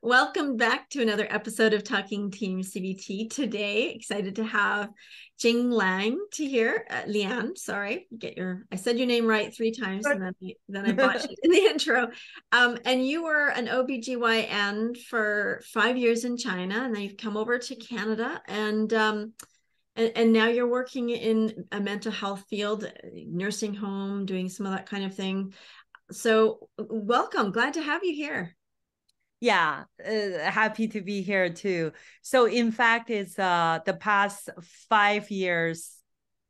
Welcome back to another episode of Talking Team CBT. Today, excited to have Jing Lian to here. Lian, sorry, I said your name right 3 times and then I botched it in the intro. And you were an OBGYN for 5 years in China, and then you've come over to Canada and now you're working in a mental health field, nursing home, doing some of that kind of thing. So welcome, glad to have you here. Yeah, happy to be here too. So in fact, it's the past 5 years.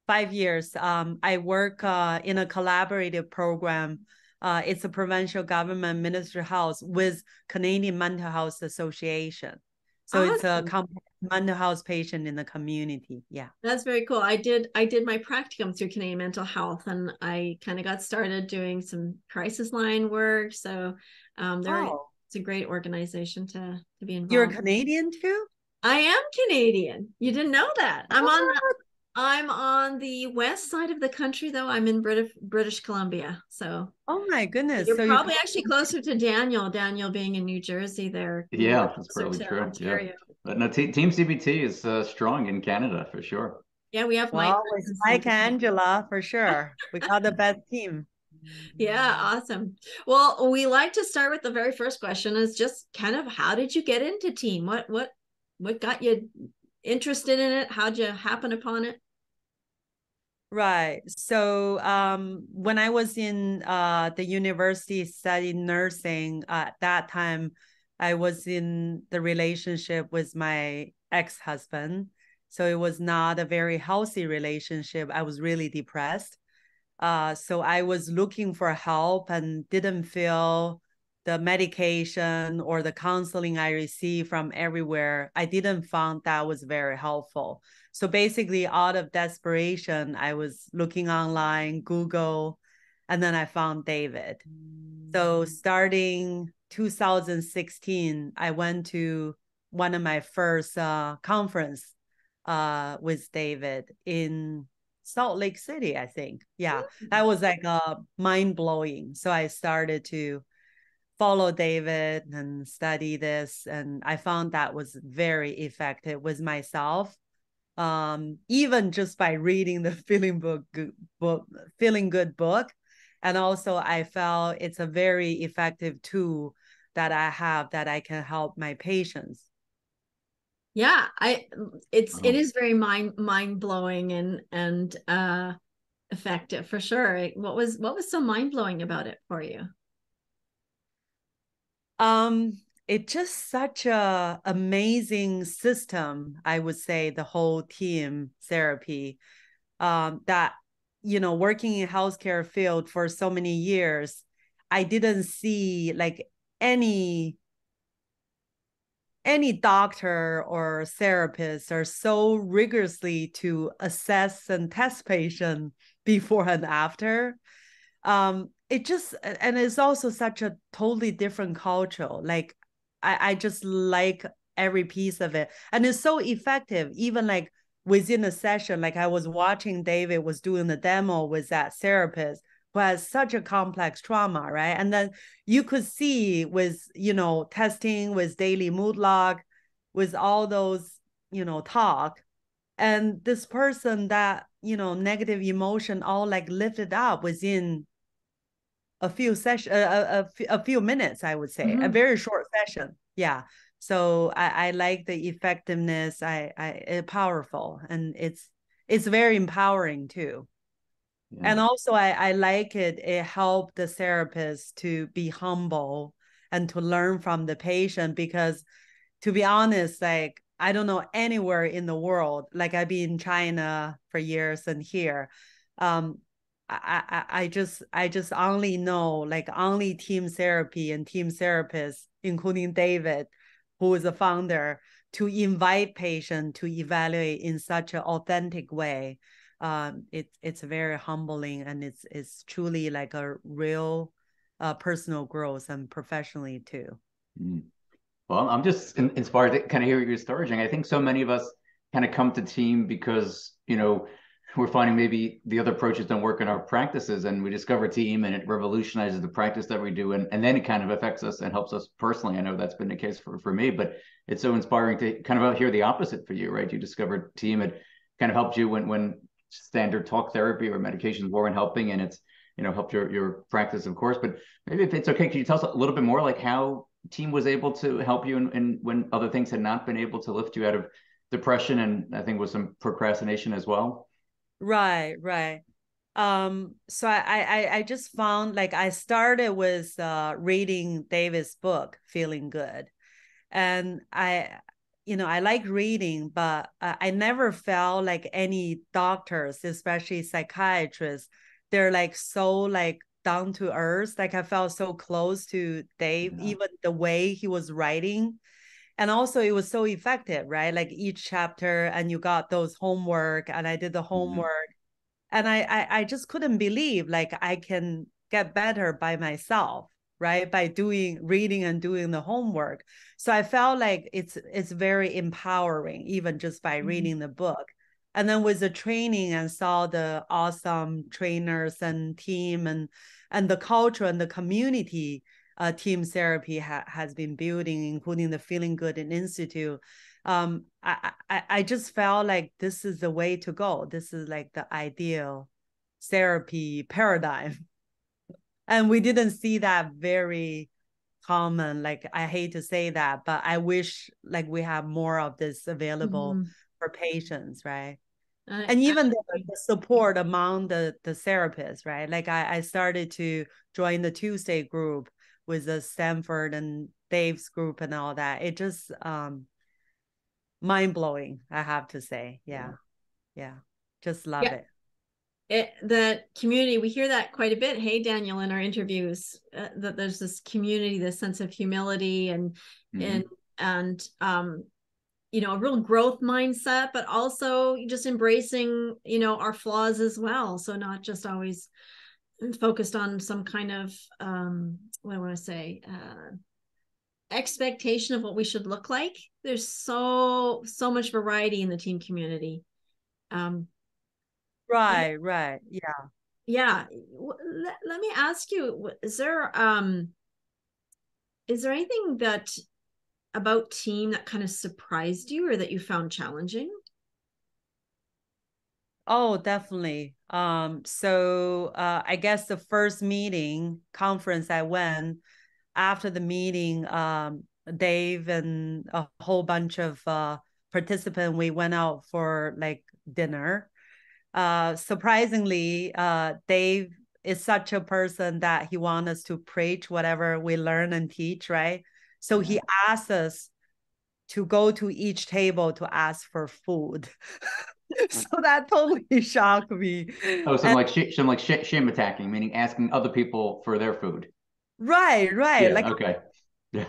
I work in a collaborative program. It's a provincial government ministry house with Canadian Mental Health Association. So Awesome. it's a mental health patient in the community. Yeah, that's very cool. I did my practicum through Canadian Mental Health, and I kind of got started doing some crisis line work. So it's a great organization to be involved. You're a Canadian too? I am Canadian. You didn't know that? I'm on the west side of the country, though. I'm in British Columbia. So oh my goodness. You're probably actually closer to Daniel being in New Jersey there. Yeah, that's probably true. Ontario. Yeah. But no, TEAM-CBT is strong in Canada for sure. Yeah, we have Mike and Angela for sure. We got the best team. Yeah, awesome. Well, we like to start with the very first question is just kind of how did you get into TEAM? What got you interested in it? How'd you happen upon it? Right. So when I was in the university studying nursing, at that time, I was in the relationship with my ex-husband. So it was not a very healthy relationship. I was really depressed. So I was looking for help and didn't feel the medication or the counseling I received from everywhere. I didn't find that was very helpful. So basically, out of desperation, I was looking online, Google, and then I found David. So starting 2016, I went to one of my first conference with David in Salt Lake City, I think. Yeah, that was like mind-blowing. So I started to follow David and study this, and I found that was very effective with myself. Even just by reading the Feeling Good book. And also I felt it's a very effective tool that I have that I can help my patients. Yeah, it is very mind-blowing and effective for sure. What was so mind-blowing about it for you? It's just such a amazing system, I would say, the whole team therapy, that, working in healthcare field for so many years, I didn't see like any doctor or therapist are so rigorously to assess and test patient before and after. And it's also such a totally different culture. Like I just like every piece of it. And it's so effective, even like within a session. Like I was watching David was doing the demo with that therapist who has such a complex trauma, right? And then you could see with, testing, with daily mood log, with all those, talk. And this person that, negative emotion all like lifted up within a few minutes, I would say, a very short session. Yeah. So I like the effectiveness. It's powerful, and it's very empowering too. Yeah. And also I like it. It helped the therapist to be humble and to learn from the patient, because to be honest, like I don't know anywhere in the world, like I've been in China for years and here. I just only know like only team therapy and team therapists, including David, who is a founder, to invite patients to evaluate in such an authentic way. It's very humbling, and it's truly like a real personal growth and professionally too. Well, I'm just inspired to kind of hear your story, Jing. I think so many of us kind of come to TEAM because, we're finding maybe the other approaches don't work in our practices, and we discover team and it revolutionizes the practice that we do, and then it kind of affects us and helps us personally. I know that's been the case for me, but it's so inspiring to kind of hear the opposite for you, right? You discovered team, it kind of helped you when standard talk therapy or medications weren't helping, and it's helped your practice, of course. But maybe if it's okay, can you tell us a little bit more like how team was able to help you and when other things had not been able to lift you out of depression, and I think with some procrastination as well? Right, right. So I just found like I started with reading David's book, Feeling Good. And I like reading, but I never felt like any doctors, especially psychiatrists, they're like so like down to earth. Like I felt so close to Dave, even the way he was writing. And also it was so effective, right? Like each chapter, and you got those homework, and I did the homework. And I just couldn't believe like I can get better by myself, right? By reading and doing the homework. So I felt like it's very empowering, even just by reading the book. And then with the training, and saw the awesome trainers and team, and the culture and the community team therapy has been building, including the Feeling Good Institute. I just felt like this is the way to go. This is like the ideal therapy paradigm. And we didn't see that very common. Like, I hate to say that, but I wish like we have more of this available for patients, right? And even the support among the therapists, right? Like I started to join the Tuesday group with the Stanford and Dave's group and all that. It just mind-blowing, I have to say. Yeah. Just love it. The community, we hear that quite a bit, hey Daniel, in our interviews, that there's this community, this sense of humility and a real growth mindset, but also just embracing our flaws as well. So not just always focused on some kind of what I want to say, expectation of what we should look like. There's so much variety in the team community. Right. Yeah. Let me ask you, is there anything that about team that kind of surprised you or that you found challenging? Oh, definitely. So I guess the first conference I went, after the meeting, Dave and a whole bunch of participants, we went out for like dinner. Surprisingly, Dave is such a person that he wants us to preach whatever we learn and teach, right? So he asked us to go to each table to ask for food. So that totally shocked me. Oh, some shame attacking, meaning asking other people for their food. Right. Yeah, like, okay. Yeah.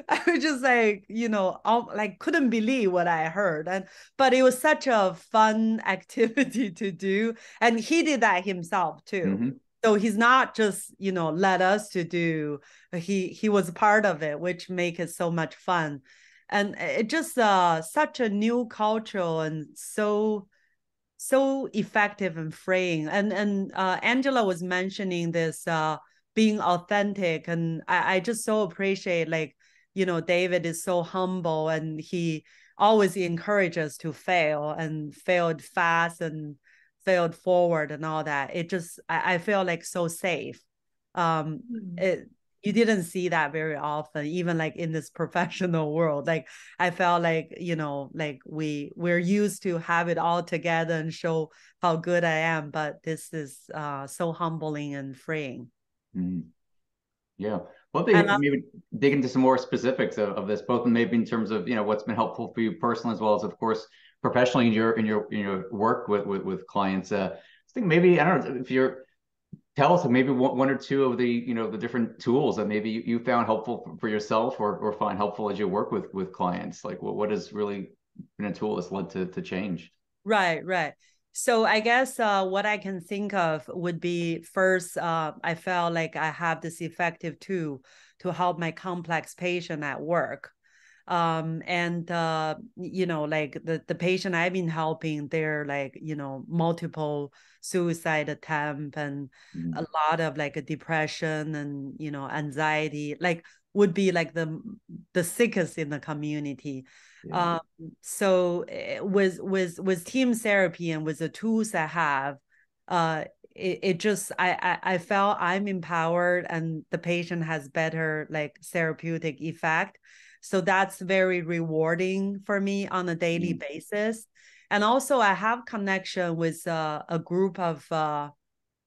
I was just like, like couldn't believe what I heard. But it was such a fun activity to do. And he did that himself too. So he's not just, let us to do, he was part of it, which make it so much fun. And it just such a new culture, and so effective and freeing. And Angela was mentioning this being authentic, and I just so appreciate, like, David is so humble, and he always encourages to fail, and failed fast and failed forward and all that. It just I feel like so safe. You didn't see that very often, even like in this professional world. Like I felt like, like we're used to have it all together and show how good I am, but this is so humbling and freeing. Yeah. Well, they maybe dig into some more specifics of this, both maybe in terms of what's been helpful for you personally, as well as, of course, professionally in your work with clients. I think maybe, I don't know if you're tell us maybe one or two of the the different tools that maybe you found helpful for yourself, or find helpful as you work with clients. Like what has really been a tool that's led to change? Right. So I guess what I can think of would be, first, I felt like I have this effective tool to help my complex patient at work. And like the patient I've been helping, they're like, multiple suicide attempt and a lot of like a depression and anxiety, like would be like the sickest in the community. Yeah. So with team therapy and with the tools I have, it just I felt I'm empowered and the patient has better like therapeutic effect. So that's very rewarding for me on a daily basis. And also I have connection with a group of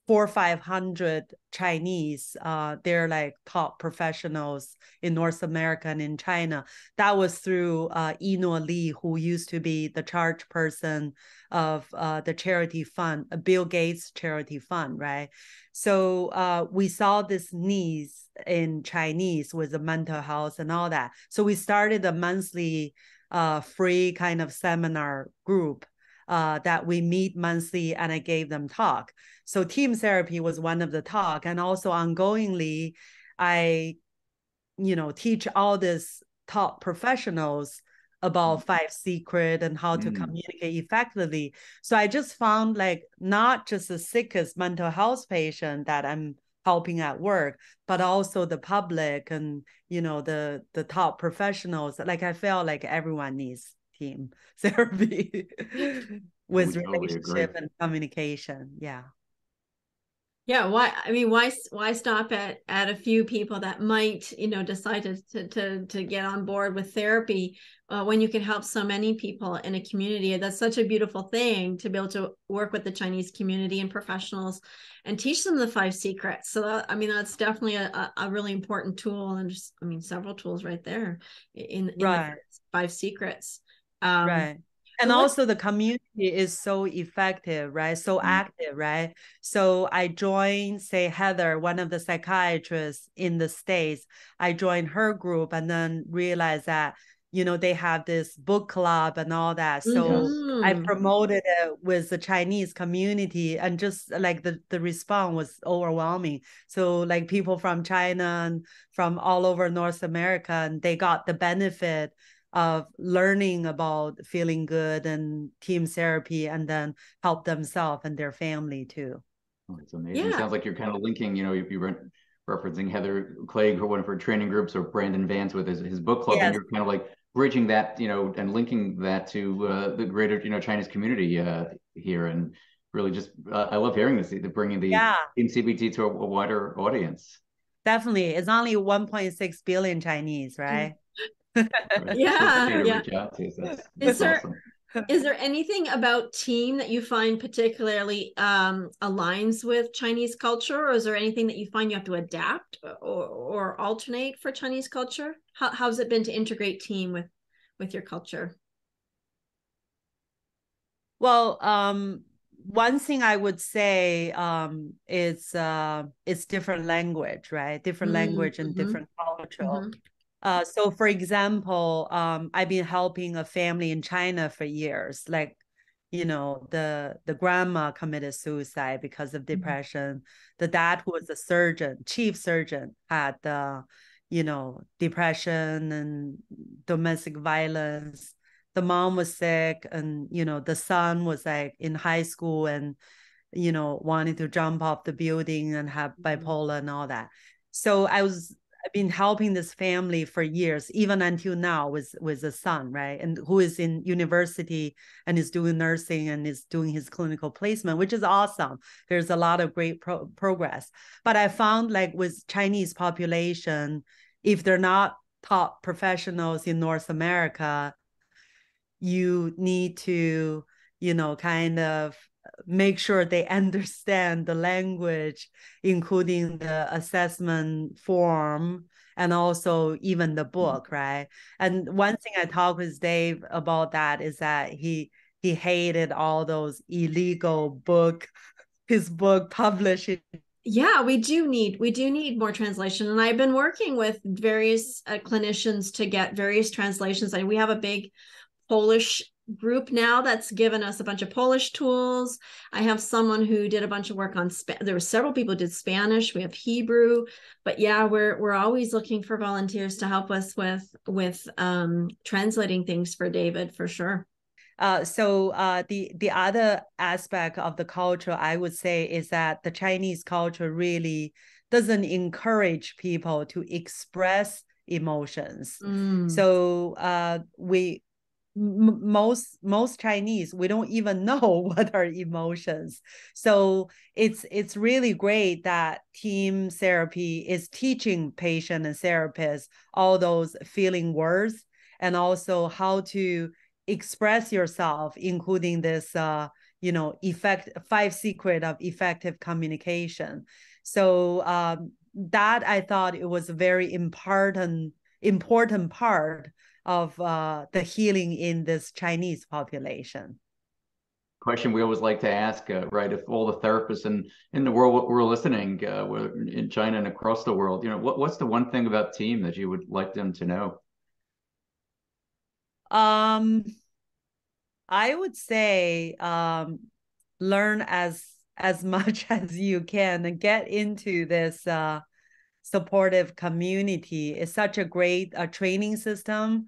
400-500 Chinese. They're like top professionals in North America and in China. That was through Eno Lee, who used to be the charge person of the charity fund, Bill Gates charity fund, right? So we saw this needs in Chinese with the mental health and all that. So we started a monthly free kind of seminar group that we meet monthly, and I gave them talk. So team therapy was one of the talk, and also ongoingly, I, teach all these top professionals about 5 secret and how to communicate effectively. So I just found like not just the sickest mental health patient that I'm helping at work, but also the public and the top professionals. Like I feel like everyone needs team therapy with relationship and communication. Yeah. Yeah, why stop at a few people that might decide to get on board with therapy when you can help so many people in a community? That's such a beautiful thing to be able to work with the Chinese community and professionals and teach them the 5 secrets. So that's definitely a really important tool, and just several tools right there in the 5 secrets. Right. And also the community is so effective, right? So active, right? So I joined, say, Heather, one of the psychiatrists in the States. I joined her group and then realized that, they have this book club and all that. So I promoted it with the Chinese community, and just like the response was overwhelming. So like people from China and from all over North America, and they got the benefit of learning about feeling good and team therapy, and then help themselves and their family too. Oh, it's amazing. Yeah. It sounds like you're kind of linking, you were referencing Heather Clegg, or one of her training groups, or Brandon Vance with his book club. Yes. And you're kind of like bridging that, and linking that to the greater, Chinese community here. And really just, I love hearing this, bringing the TEAM-CBT to a wider audience. Definitely. It's only 1.6 billion Chinese, right? Yeah. That's awesome. Is there anything about team that you find particularly aligns with Chinese culture, or is there anything that you find you have to adapt or alternate for Chinese culture? How's it been to integrate team with your culture? Well, one thing I would say is it's different language, right? Different language and different culture. So for example, I've been helping a family in China for years. Like, the grandma committed suicide because of depression. The dad, who was a surgeon, chief surgeon, had depression and domestic violence. The mom was sick, and the son was like in high school and wanted to jump off the building and have bipolar and all that. So I've been helping this family for years, even until now with a son, right? And who is in university and is doing nursing and is doing his clinical placement, which is awesome. There's a lot of great progress. But I found like with Chinese population, if they're not top professionals in North America, you need to, kind of make sure they understand the language, including the assessment form and also even the book, right? And one thing I talked with Dave about that is that he hated all those illegal his book published. Yeah, we do need more translation. And I've been working with various clinicians to get various translations. And we have a big Polish group now that's given us a bunch of Polish tools. I have someone who did a bunch of work on there were several people who did Spanish. We have Hebrew, but yeah, we're always looking for volunteers to help us with translating things for David, for sure. The other aspect of the culture, I would say, is that the Chinese culture really doesn't encourage people to express emotions. So most Chinese, we don't even know what are emotions. So it's really great that team therapy is teaching patient and therapists all those feeling words, and also how to express yourself, including this 5 secret of effective communication. So that, I thought it was a very important part of the healing in this Chinese population. Question we always like to ask, right? If all the therapists in the world were listening, whether in China and across the world, what's the one thing about TEAM that you would like them to know? I would say learn as much as you can and get into this supportive community. It's such a great training system,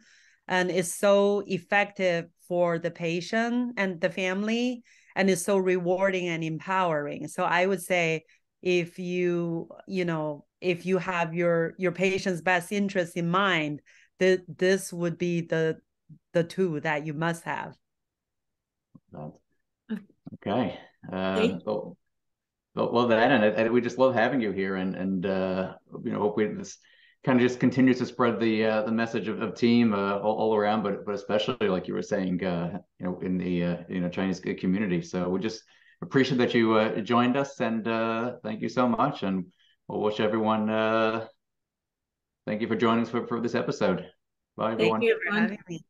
and it's so effective for the patient and the family, and it's so rewarding and empowering. So I would say, if you have your patient's best interest in mind, this would be the tool that you must have. Okay. Well, that, and we just love having you here, and hope this kind of just continues to spread the message of TEAM all around, but especially, like you were saying, in the Chinese community. So we just appreciate that you joined us, and thank you so much, and we'll wish everyone thank you for joining us for this episode. Bye, everyone. Thank you, everyone. For having me.